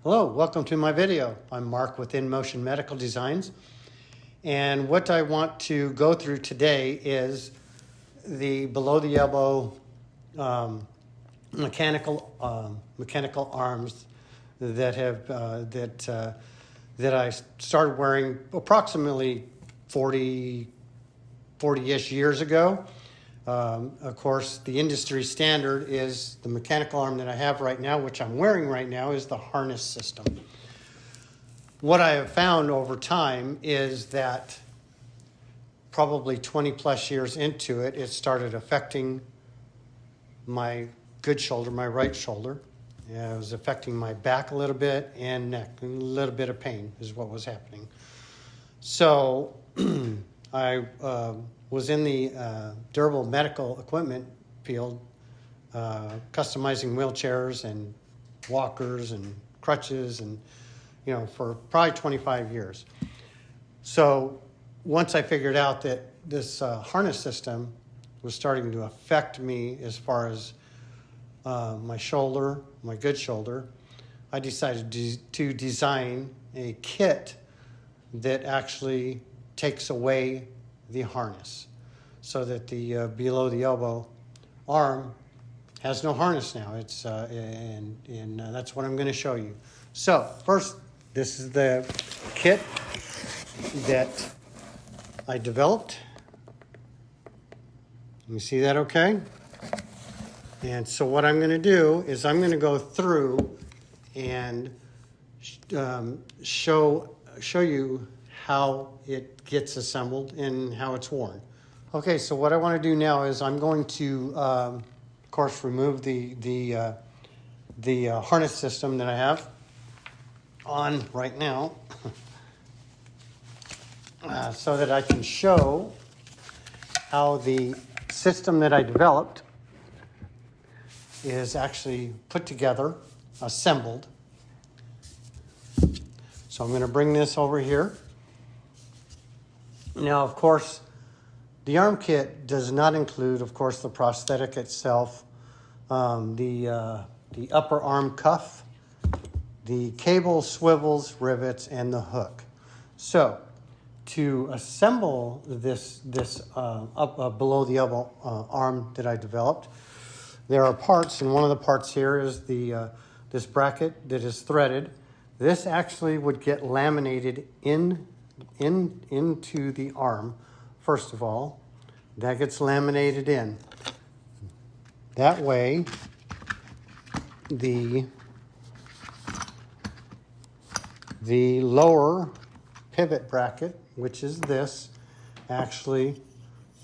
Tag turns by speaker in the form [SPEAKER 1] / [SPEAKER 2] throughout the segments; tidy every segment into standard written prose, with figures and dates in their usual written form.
[SPEAKER 1] Hello, welcome to my video. I'm Mark with In Motion Medical Designs, and what I want to go through today is the below the elbow mechanical arms that have that I started wearing approximately 40-ish years ago. Of course, the industry standard is the mechanical arm that I have right now, which I'm wearing right now, is the harness system. What I have found over time is that probably 20 plus years into it, it started affecting my good shoulder, my right shoulder. It was affecting my back a little bit and neck. A little bit of pain is what was happening. So I was in the durable medical equipment field, customizing wheelchairs and walkers and crutches, and for probably 25 years. So once I figured out that this harness system was starting to affect me as far as my shoulder, my good shoulder, I decided to design a kit that actually takes away the harness, so that the below the elbow arm has no harness now. It's and that's what I'm going to show you. So first, this is the kit that I developed. You see that okay? And so what I'm going to do is I'm going to go through and show you how it gets assembled and how it's worn. Okay, so what I want to do now is I'm going to, of course, remove the harness system that I have on right now, so that I can show how the system that I developed is actually put together, assembled. So I'm going to bring this over here. Now, of course, the arm kit does not include, of course, the prosthetic itself, the upper arm cuff, the cable, swivels, rivets, and the hook. So, to assemble this below the elbow arm that I developed, there are parts, and one of the parts here is this bracket that is threaded. This actually would get laminated into the arm. First of all, that gets laminated in. That way, the lower pivot bracket, which is this, actually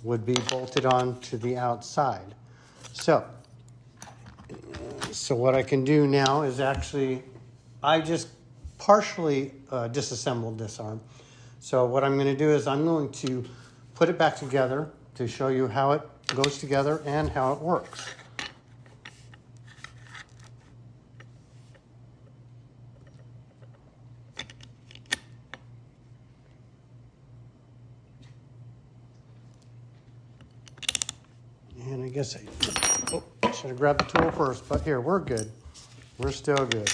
[SPEAKER 1] would be bolted on to the outside. So what I can do now is actually, I just partially disassembled this arm. So what I'm going to do is I'm going to put it back together to show you how it goes together and how it works. And I guess I should have grabbed the tool first, but here, we're good. We're still good.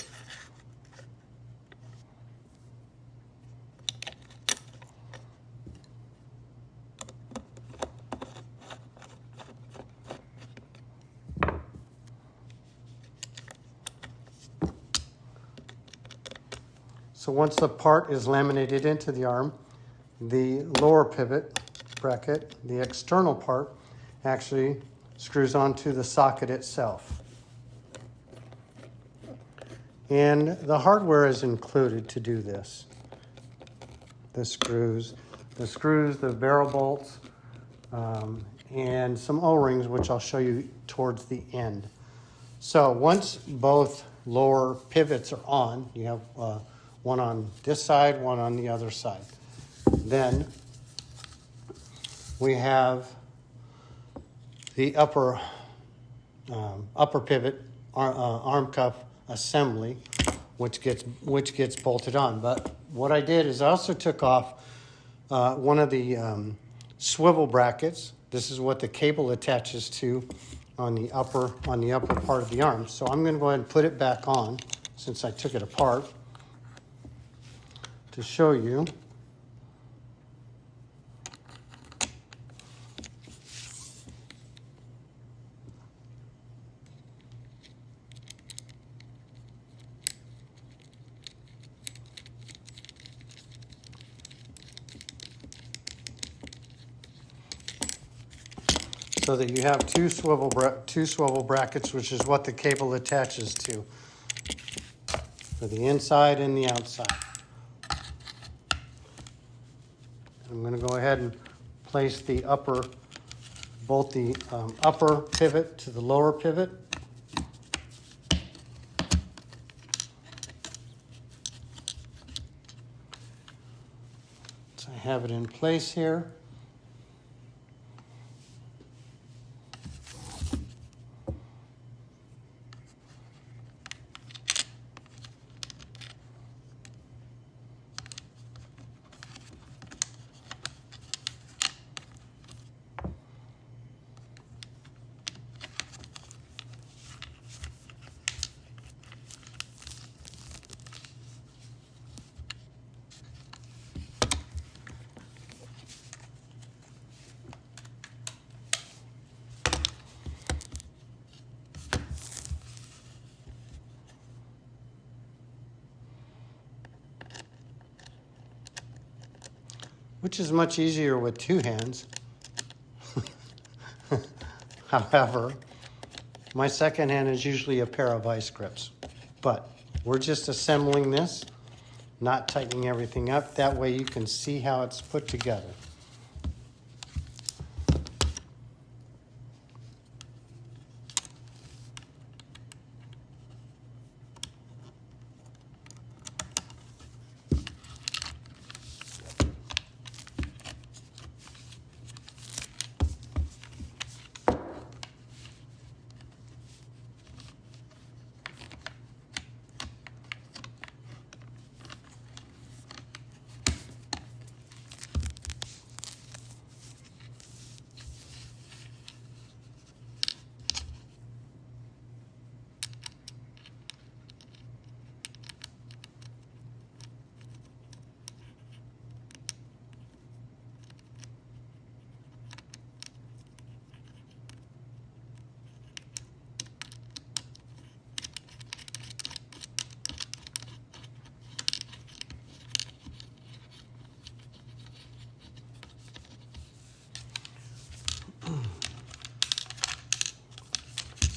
[SPEAKER 1] So once the part is laminated into the arm, the lower pivot bracket, the external part, actually screws onto the socket itself. And the hardware is included to do this. The screws, the barrel bolts, and some O-rings, which I'll show you towards the end. So once both lower pivots are on, you have one on this side, one on the other side. Then we have the upper pivot arm cuff assembly, which gets bolted on. But what I did is I also took off one of the swivel brackets. This is what the cable attaches to on the upper part of the arm. So I'm going to go ahead and put it back on since I took it apart. to show you. So that you have two swivel brackets, which is what the cable attaches to, for the inside and the outside. I'm going to go ahead and place the both the upper pivot to the lower pivot. So I have it in place here. Which is much easier with two hands. However, my second hand is usually a pair of vice grips. But we're just assembling this, not tightening everything up. That way you can see how it's put together.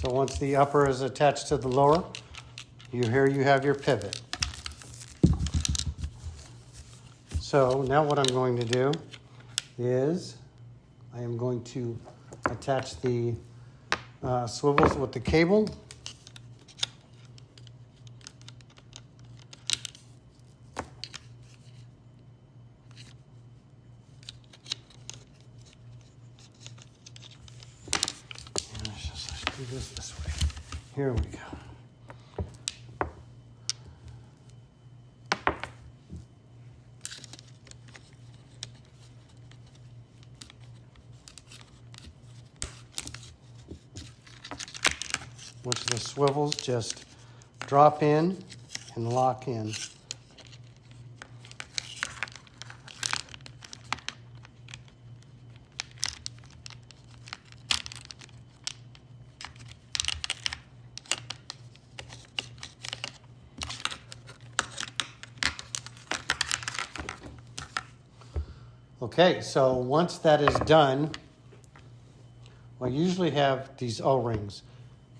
[SPEAKER 1] So once the upper is attached to the lower, here you have your pivot. So now what I'm going to do is I am going to attach the swivels with the cable. Do this way. Here we go. Which the swivels just drop in and lock in. Okay, so once that is done, I usually have these O-rings.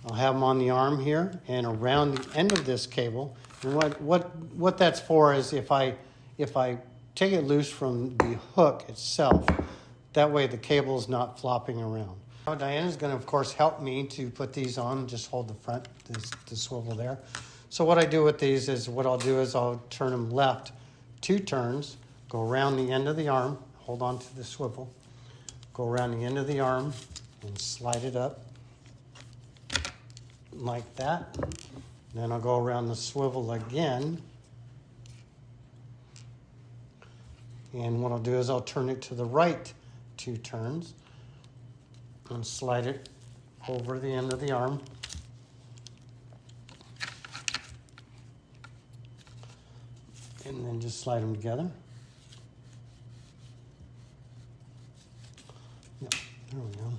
[SPEAKER 1] I'll have them on the arm here and around the end of this cable. And what that's for is if I take it loose from the hook itself, that way the cable is not flopping around. Now Diana's going to, of course, help me to put these on. Just hold the front, the swivel there. So what I do with these is I'll turn them left 2 turns, go around the end of the arm, hold on to the swivel, go around the end of the arm and slide it up like that. Then I'll go around the swivel again. And what I'll do is I'll turn it to the right 2 turns and slide it over the end of the arm. And then just slide them together. Yep, there we go.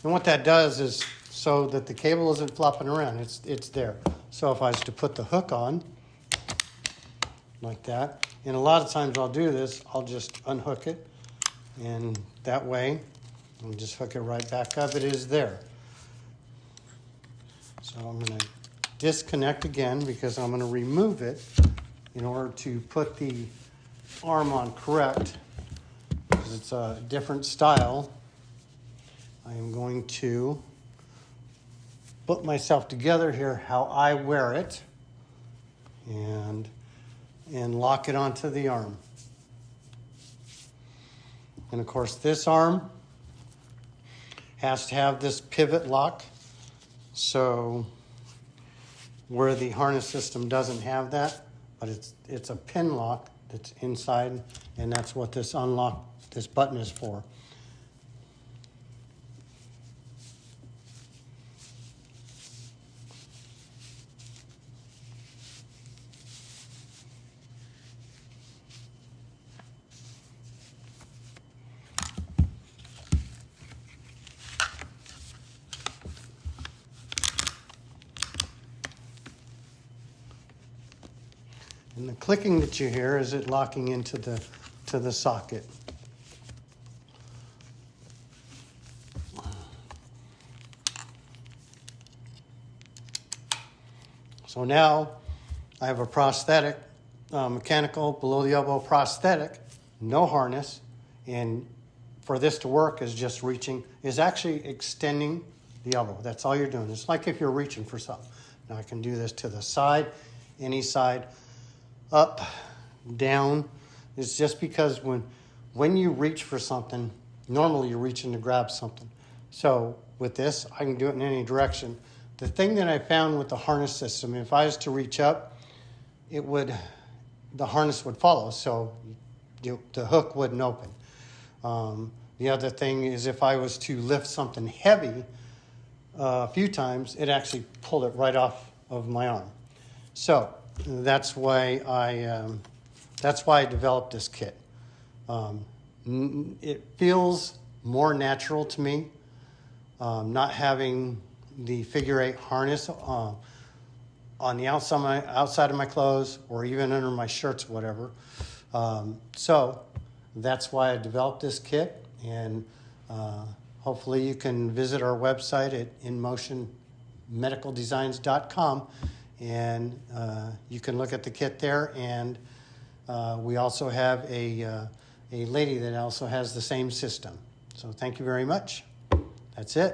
[SPEAKER 1] And what that does is so that the cable isn't flopping around, it's there. So if I was to put the hook on, like that, and a lot of times I'll do this, I'll just unhook it, and that way, I'll just hook it right back up. It is there. So I'm going to disconnect again because I'm going to remove it in order to put the arm on correct, because it's a different style. I am going to put myself together here how I wear it and lock it onto the arm. And of course this arm has to have this pivot lock, so where the harness system doesn't have that, but it's a pin lock that's inside, and that's what this button is for. And the clicking that you hear is it locking into the socket. So now I have a prosthetic, mechanical below the elbow prosthetic, no harness, and for this to work is actually extending the elbow. That's all you're doing. It's like if you're reaching for something. Now I can do this to the side, any side, up, down. It's just because when you reach for something, normally you're reaching to grab something. So with this, I can do it in any direction. The thing that I found with the harness system, if I was to reach up, the harness would follow, so the hook wouldn't open. The other thing is if I was to lift something heavy a few times, it actually pulled it right off of my arm. So that's why I developed this kit. It feels more natural to me, not having the figure 8 harness on the outside of my clothes or even under my shirts, whatever. So that's why I developed this kit, and hopefully you can visit our website at inmotionmedicaldesigns.com, and you can look at the kit there. And we also have a lady that also has the same system. So thank you very much. That's it.